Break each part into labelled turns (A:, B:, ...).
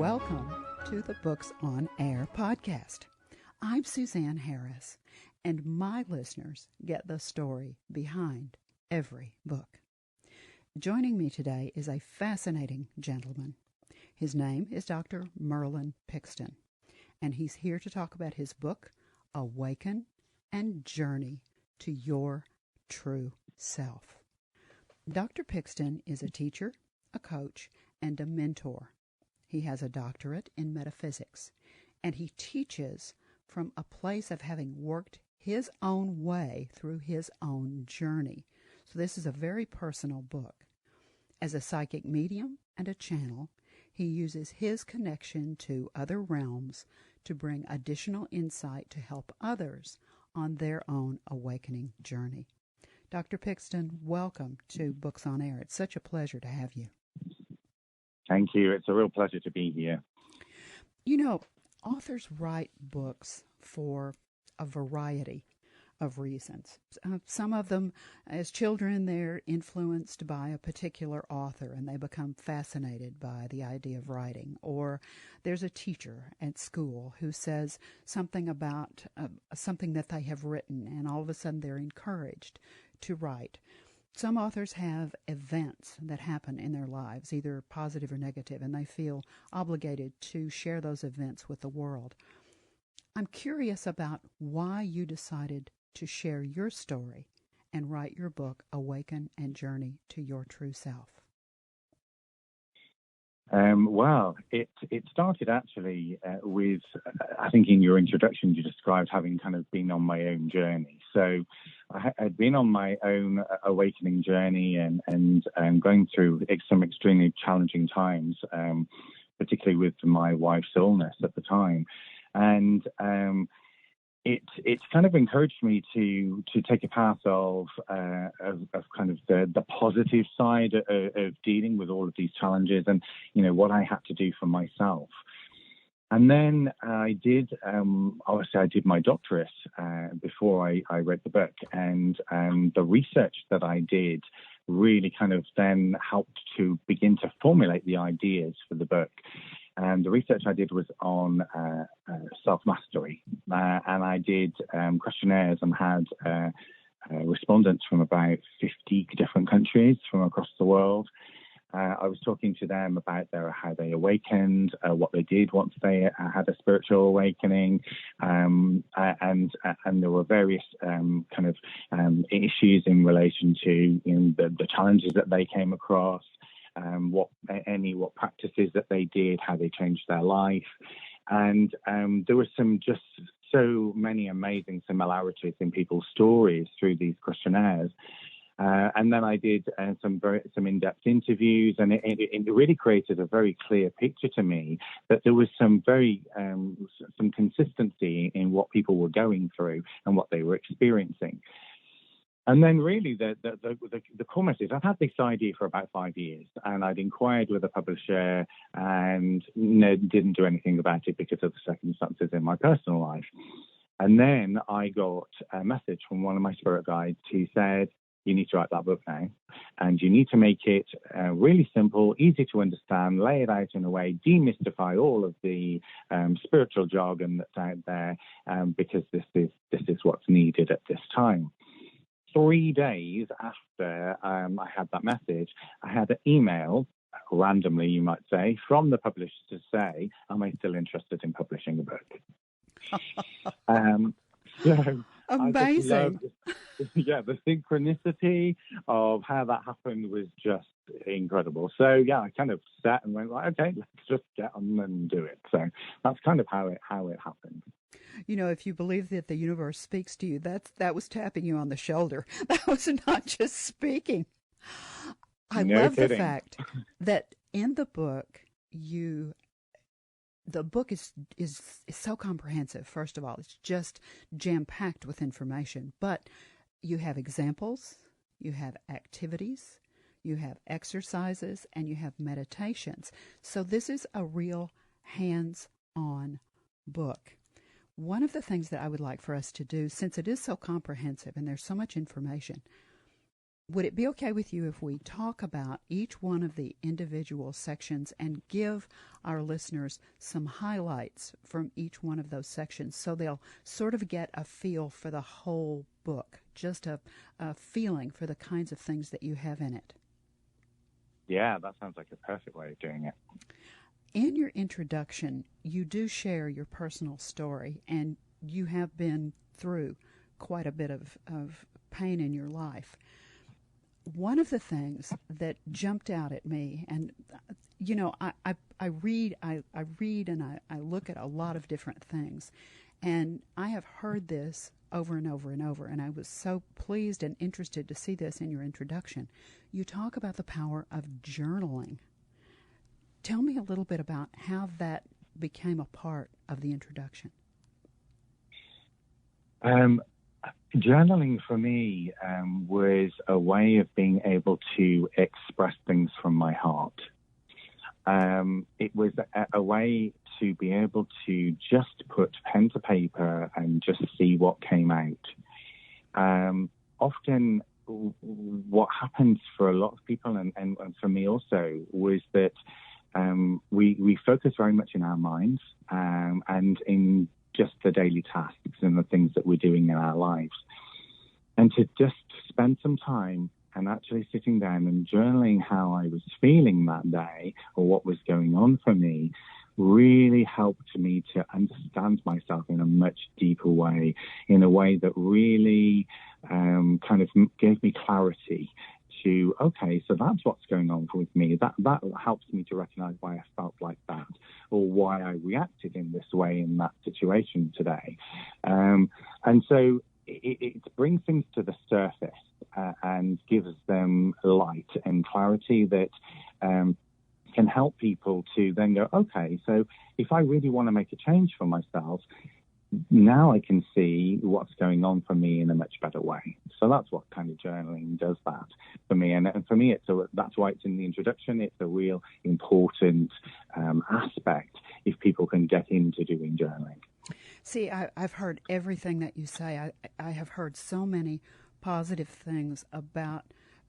A: Welcome to the Books on Air podcast. I'm Suzanne Harris, and my listeners get the story behind every book. Joining me today is a fascinating gentleman. His name is Dr. Merlin Pickston, and he's here to talk about his book, Awaken and Journey to Your True Self. Dr. Pickston is a teacher, a coach, and a mentor. He has a doctorate in metaphysics, and he teaches from a place of having worked his own way through his own journey. So this is a very personal book. As a psychic medium and a channel, he uses his connection to other realms to bring additional insight to help others on their own awakening journey. Dr. Pickston, welcome to Books on Air. It's such a pleasure to have you.
B: Thank you. It's a real pleasure to be here.
A: You know, authors write books for a variety of reasons. Some of them, as children, they're influenced by a particular author and they become fascinated by the idea of writing. Or there's a teacher at school who says something about something that they have written, and all of a sudden they're encouraged to write. Some authors have events that happen in their lives, either positive or negative, and they feel obligated to share those events with the world. I'm curious about why you decided to share your story and write your book, Awaken and Journey to Your True Self.
B: Well, it started actually with, I think in your introduction you described having kind of been on my own journey. So I'd been on my own awakening journey and going through some extremely challenging times, particularly with my wife's illness at the time. And it's kind of encouraged me to take a path of kind of the positive side of dealing with all of these challenges and, you know, what I had to do for myself. And then I did, obviously I did my doctorate before I read the book, and the research that I did really kind of then helped to begin to formulate the ideas for the book. And the research I did was on self-mastery, and I did questionnaires and had respondents from about 50 different countries from across the world. I was talking to them about how they awakened, what they did once they had a spiritual awakening, and there were various kind of issues in relation to, you know, the challenges that they came across. What practices that they did, how they changed their life, and there were just so many amazing similarities in people's stories through these questionnaires. And then I did some in-depth interviews, and it really created a very clear picture to me that there was some consistency in what people were going through and what they were experiencing. And then really the core message, I've had this idea for about 5 years, and I'd inquired with a publisher and didn't do anything about it because of the circumstances in my personal life. And then I got a message from one of my spirit guides who said, you need to write that book now, and you need to make it really simple, easy to understand, lay it out in a way, demystify all of the spiritual jargon that's out there, because this is what's needed at this time. 3 days after I had that message, I had an email, randomly you might say, from the publisher to say, am I still interested in publishing a book? So
A: amazing.
B: The synchronicity of how that happened was just incredible. So yeah, I kind of sat and went, like, okay, let's just get on and do it. So that's kind of how it happened.
A: You know, if you believe that the universe speaks to you, that was tapping you on the shoulder. That was not just speaking. I love the fact that in the book, the book is so comprehensive. First of all, it's just jam-packed with information. But you have examples, you have activities, you have exercises, and you have meditations. So this is a real hands-on book. One of the things that I would like for us to do, since it is so comprehensive and there's so much information, would it be okay with you if we talk about each one of the individual sections and give our listeners some highlights from each one of those sections so they'll sort of get a feel for the whole book, just a feeling for the kinds of things that you have in it?
B: Yeah, that sounds like a perfect way of doing it.
A: In your introduction, you do share your personal story, and you have been through quite a bit of pain in your life. One of the things that jumped out at me, and you know, I read and I look at a lot of different things, and I have heard this over and over and over, and I was so pleased and interested to see this in your introduction. You talk about the power of journaling. Tell me a little bit about how that became a part of the introduction.
B: Journaling for me was a way of being able to express things from my heart. It was a way to be able to just put pen to paper and just see what came out. Often what happens for a lot of people, and for me also, was that we focus very much in our minds and in just the daily tasks and the things that we're doing in our lives. And to just spend some time and actually sitting down and journaling how I was feeling that day or what was going on for me really helped me to understand myself in a much deeper way, in a way that really kind of gave me clarity to, okay, so that's what's going on with me. That helps me to recognize why I felt like that, or why I reacted in this way in that situation today. And so it brings things to the surface and gives them light and clarity that can help people to then go, okay, so if I really want to make a change for myself, now I can see what's going on for me in a much better way. So that's what kind of journaling does that for me. And for me, that's why it's in the introduction. It's a real important aspect if people can get into doing journaling.
A: See, I've heard everything that you say. I have heard so many positive things about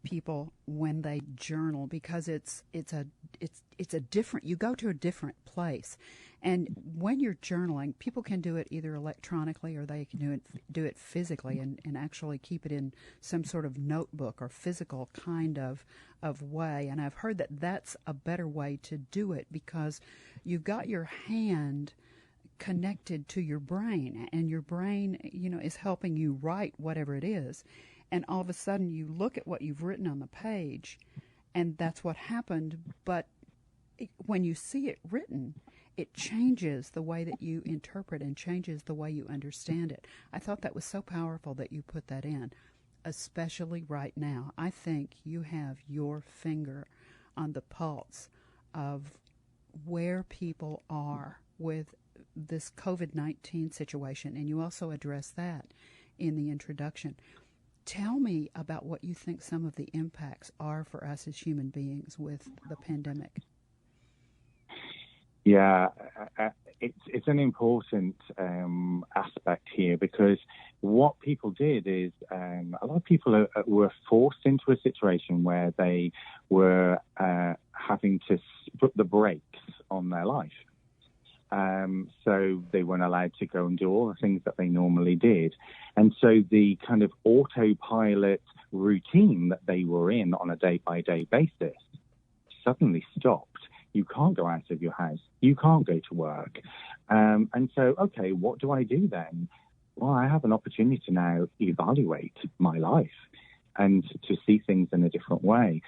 A: people when they journal, because it's a different, you go to a different place. And when you're journaling, people can do it either electronically or they can do it physically and actually keep it in some sort of notebook or physical kind of way. And I've heard that that's a better way to do it, because you've got your hand connected to your brain, and your brain, is helping you write whatever it is. And all of a sudden you look at what you've written on the page, and that's what happened. But when you see it written, it changes the way that you interpret and changes the way you understand it. I thought that was so powerful that you put that in, especially right now. I think you have your finger on the pulse of where people are with this COVID-19 situation, and you also address that in the introduction. Tell me about what you think some of the impacts are for us as human beings with the pandemic.
B: Yeah, it's an important aspect here, because what people did is a lot of people were forced into a situation where they were having to put the brakes on their life. So they weren't allowed to go and do all the things that they normally did. And so the kind of autopilot routine that they were in on a day-by-day basis suddenly stopped. You can't go out of your house. You can't go to work. And so, okay, what do I do then? Well, I have an opportunity to now evaluate my life and to see things in a different way.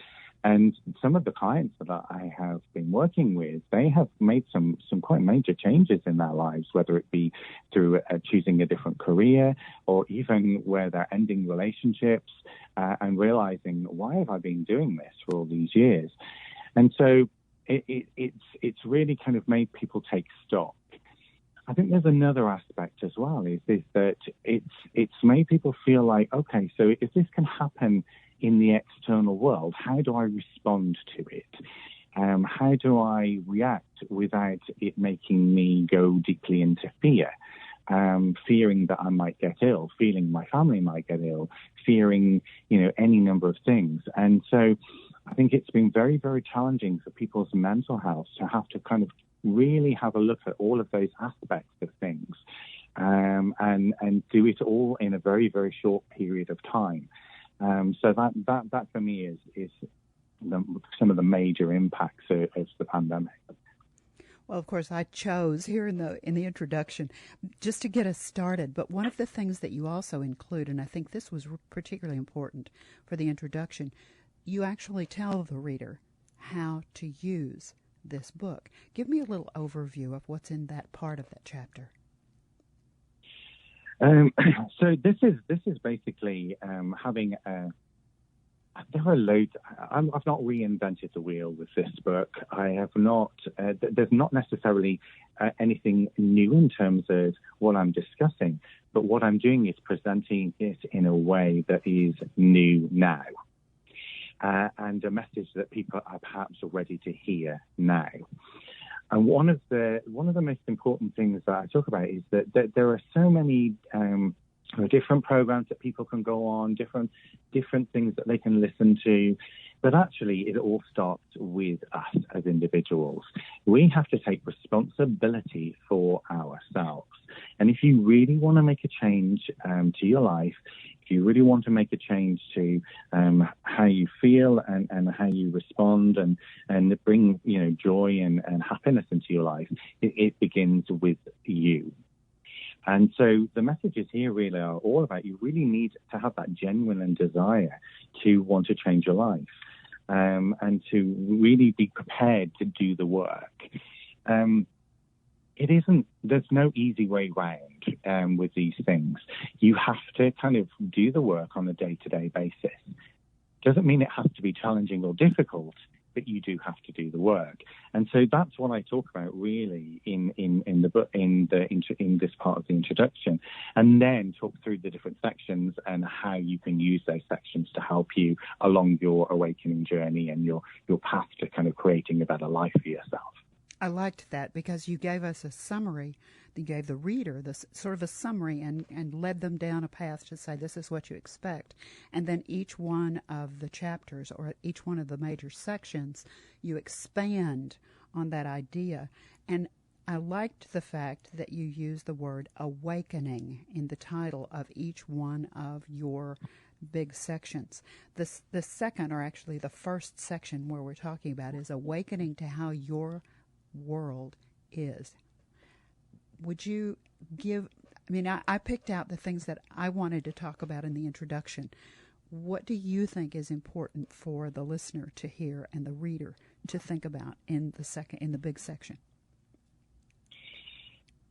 B: And some of the clients that I have been working with, they have made some quite major changes in their lives, whether it be through choosing a different career, or even where they're ending relationships and realizing, why have I been doing this for all these years? And so it's really kind of made people take stock. I think there's another aspect as well, is that it's made people feel like, okay, so if this can happen in the external world, how do I respond to it? How do I react without it making me go deeply into fear? fearing that I might get ill, feeling my family might get ill, fearing, any number of things. And so I think it's been very, very challenging for people's mental health to have to kind of really have a look at all of those aspects of things, and do it all in a very, very short period of time. So that for me is some of the major impacts of the pandemic.
A: Well, of course, I chose here in the introduction just to get us started. But one of the things that you also include, and I think this was particularly important for the introduction, you actually tell the reader how to use this book. Give me a little overview of what's in that part of that chapter.
B: So this is basically having a. There are loads. I've not reinvented the wheel with this book. I have not. There's not necessarily anything new in terms of what I'm discussing, but what I'm doing is presenting it in a way that is new now, and a message that people are perhaps ready to hear now. And one of the most important things that I talk about is that there are so many different programs that people can go on, different things that they can listen to. But actually, it all starts with us as individuals. We have to take responsibility for ourselves. And if you really want to make a change to your life, if you really want to make a change to how you feel and how you respond and bring joy and happiness into your life, it begins with you. And so the messages here really are all about you really need to have that genuine desire to want to change your life, and to really be prepared to do the work. There's no easy way round with these things. You have to kind of do the work on a day-to-day basis. Doesn't mean it has to be challenging or difficult, but you do have to do the work. And so that's what I talk about really in the book, in this part of the introduction, and then talk through the different sections and how you can use those sections to help you along your awakening journey and your path to kind of creating a better life for yourself.
A: I liked that because you gave us a summary. You gave the reader this sort of a summary and led them down a path to say this is what you expect. And then each one of the chapters or each one of the major sections, you expand on that idea. And I liked the fact that you used the word awakening in the title of each one of your big sections. The second, or actually the first section where we're talking about, is awakening to how your world is. Would you give, I picked out the things that I wanted to talk about in the introduction. What do you think is important for the listener to hear and the reader to think about in the big section?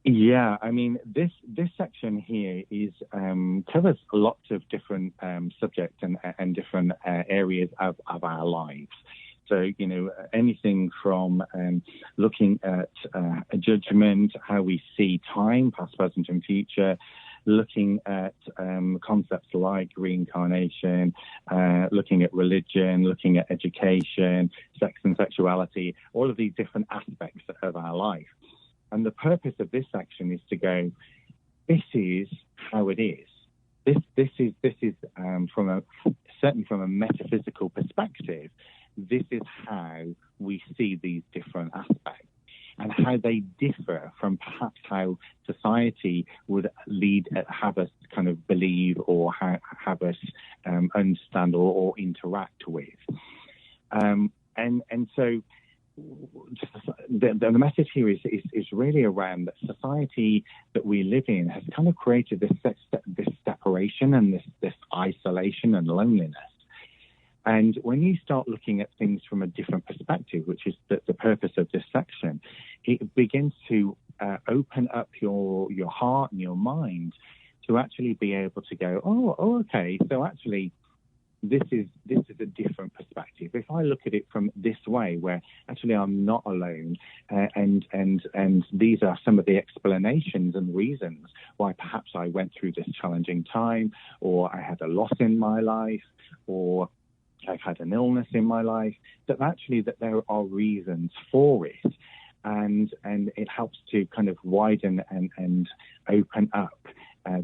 B: Yeah, this section here is covers lots of different subjects and different areas of our lives. So, anything from looking at a judgment, how we see time, past, present, and future, looking at concepts like reincarnation, looking at religion, looking at education, sex and sexuality, all of these different aspects of our life. And the purpose of this section is to go, this is how it is. This is certainly from a metaphysical perspective. This is how we see these different aspects and how they differ from perhaps how society would have us kind of believe or have us understand or interact with. And so just the message here is really around that society that we live in has kind of created this separation and this isolation and loneliness. And when you start looking at things from a different perspective, which is the purpose of this section, it begins to open up your heart and your mind to actually be able to go, oh, okay, so actually this is a different perspective. If I look at it from this way, where actually I'm not alone, and these are some of the explanations and reasons why perhaps I went through this challenging time, or I had a loss in my life, or I've had an illness in my life, that there are reasons for it. and it helps to kind of widen and open up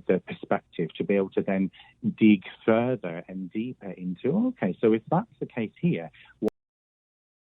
B: the perspective to be able to then dig further and deeper into, okay, so if that's the case here,